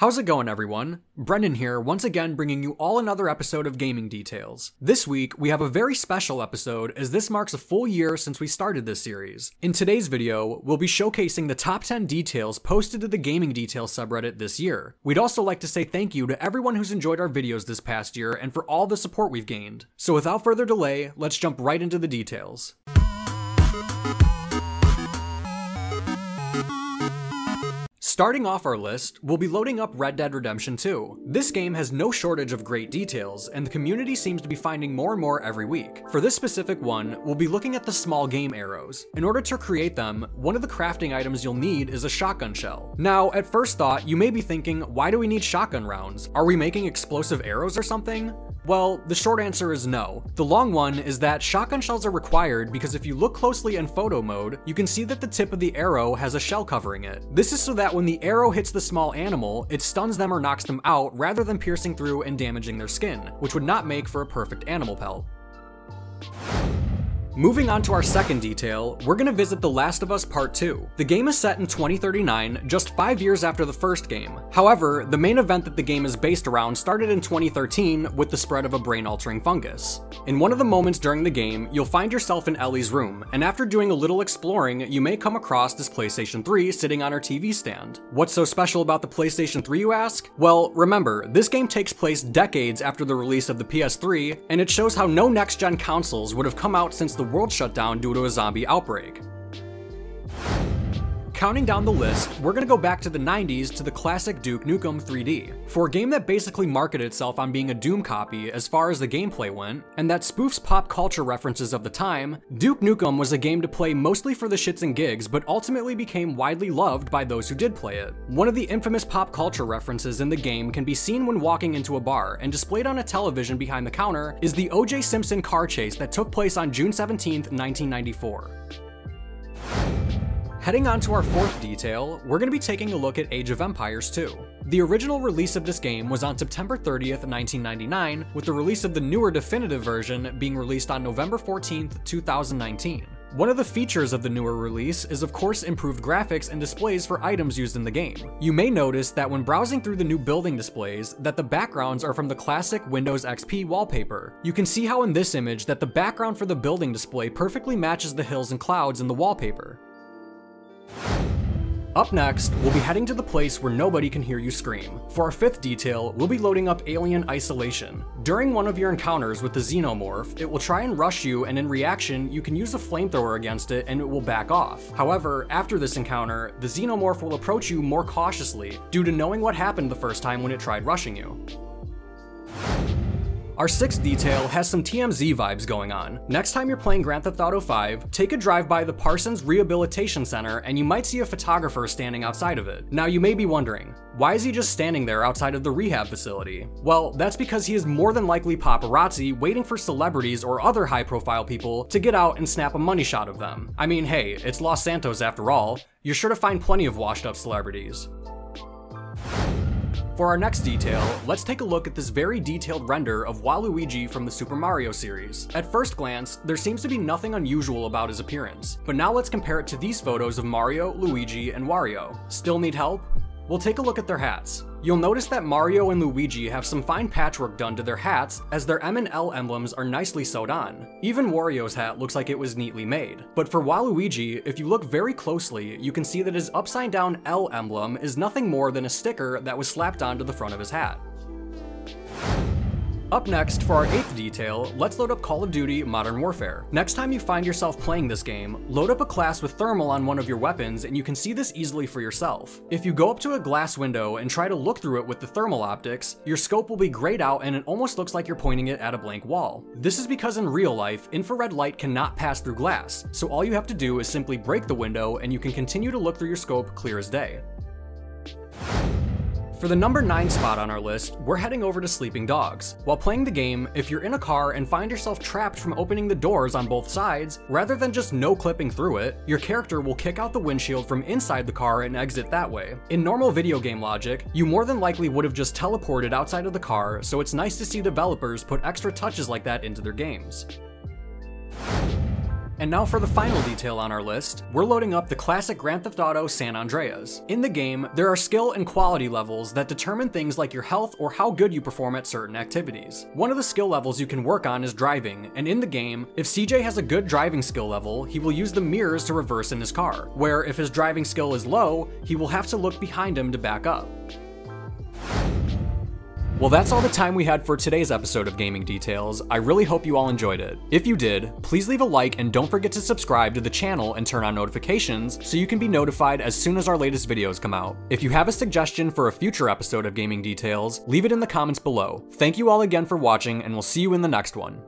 How's it going, everyone? Brenden here, once again bringing you all another episode of Gaming Details. This week, we have a very special episode as this marks a full year since we started this series. In today's video, we'll be showcasing the top 10 details posted to the Gaming Details subreddit this year. We'd also like to say thank you to everyone who's enjoyed our videos this past year and for all the support we've gained. So without further delay, let's jump right into the details. Starting off our list, we'll be loading up Red Dead Redemption 2. This game has no shortage of great details, and the community seems to be finding more and more every week. For this specific one, we'll be looking at the small game arrows. In order to create them, one of the crafting items you'll need is a shotgun shell. Now, at first thought, you may be thinking, why do we need shotgun rounds? Are we making explosive arrows or something? Well, the short answer is no. The long one is that shotgun shells are required because if you look closely in photo mode, you can see that the tip of the arrow has a shell covering it. This is so that when the arrow hits the small animal, it stuns them or knocks them out rather than piercing through and damaging their skin, which would not make for a perfect animal pelt. Moving on to our second detail, we're going to visit The Last of Us Part 2. The game is set in 2039, just 5 years after the first game. However, the main event that the game is based around started in 2013 with the spread of a brain-altering fungus. In one of the moments during the game, you'll find yourself in Ellie's room, and after doing a little exploring, you may come across this PlayStation 3 sitting on her TV stand. What's so special about the PlayStation 3, you ask? Well, remember, this game takes place decades after the release of the PS3, and it shows how no next-gen consoles would have come out since the world shut down due to a zombie outbreak. Counting down the list, we're gonna go back to the 90s to the classic Duke Nukem 3D. For a game that basically marketed itself on being a Doom copy as far as the gameplay went, and that spoofs pop culture references of the time, Duke Nukem was a game to play mostly for the shits and gigs, but ultimately became widely loved by those who did play it. One of the infamous pop culture references in the game can be seen when walking into a bar, and displayed on a television behind the counter is the O.J. Simpson car chase that took place on June 17, 1994. Heading on to our fourth detail, we're going to be taking a look at Age of Empires 2. The original release of this game was on September 30th, 1999, with the release of the newer definitive version being released on November 14th, 2019. One of the features of the newer release is of course improved graphics and displays for items used in the game. You may notice that when browsing through the new building displays, that the backgrounds are from the classic Windows XP wallpaper. You can see how in this image that the background for the building display perfectly matches the hills and clouds in the wallpaper. Up next, we'll be heading to the place where nobody can hear you scream. For our fifth detail, we'll be loading up Alien Isolation. During one of your encounters with the Xenomorph, it will try and rush you, and in reaction, you can use a flamethrower against it and it will back off. However, after this encounter, the Xenomorph will approach you more cautiously due to knowing what happened the first time when it tried rushing you. Our sixth detail has some TMZ vibes going on. Next time you're playing Grand Theft Auto 5, take a drive by the Parsons Rehabilitation Center and you might see a photographer standing outside of it. Now you may be wondering, why is he just standing there outside of the rehab facility? Well, that's because he is more than likely paparazzi waiting for celebrities or other high-profile people to get out and snap a money shot of them. I mean, hey, it's Los Santos after all. You're sure to find plenty of washed-up celebrities. For our next detail, let's take a look at this very detailed render of Waluigi from the Super Mario series. At first glance, there seems to be nothing unusual about his appearance, but now let's compare it to these photos of Mario, Luigi, and Wario. Still need help? We'll take a look at their hats. You'll notice that Mario and Luigi have some fine patchwork done to their hats as their M and L emblems are nicely sewed on. Even Wario's hat looks like it was neatly made. But for Waluigi, if you look very closely, you can see that his upside down L emblem is nothing more than a sticker that was slapped onto the front of his hat. Up next, for our eighth detail, let's load up Call of Duty Modern Warfare. Next time you find yourself playing this game, load up a class with thermal on one of your weapons and you can see this easily for yourself. If you go up to a glass window and try to look through it with the thermal optics, your scope will be grayed out and it almost looks like you're pointing it at a blank wall. This is because in real life, infrared light cannot pass through glass, so all you have to do is simply break the window and you can continue to look through your scope clear as day. For the number 9 spot on our list, we're heading over to Sleeping Dogs. While playing the game, if you're in a car and find yourself trapped from opening the doors on both sides, rather than just no-clipping through it, your character will kick out the windshield from inside the car and exit that way. In normal video game logic, you more than likely would have just teleported outside of the car, so it's nice to see developers put extra touches like that into their games. And now for the final detail on our list, we're loading up the classic Grand Theft Auto San Andreas. In the game, there are skill and quality levels that determine things like your health or how good you perform at certain activities. One of the skill levels you can work on is driving, and in the game, if CJ has a good driving skill level, he will use the mirrors to reverse in his car, where if his driving skill is low, he will have to look behind him to back up. Well, that's all the time we had for today's episode of Gaming Details. I really hope you all enjoyed it. If you did, please leave a like and don't forget to subscribe to the channel and turn on notifications so you can be notified as soon as our latest videos come out. If you have a suggestion for a future episode of Gaming Details, leave it in the comments below. Thank you all again for watching, and we'll see you in the next one.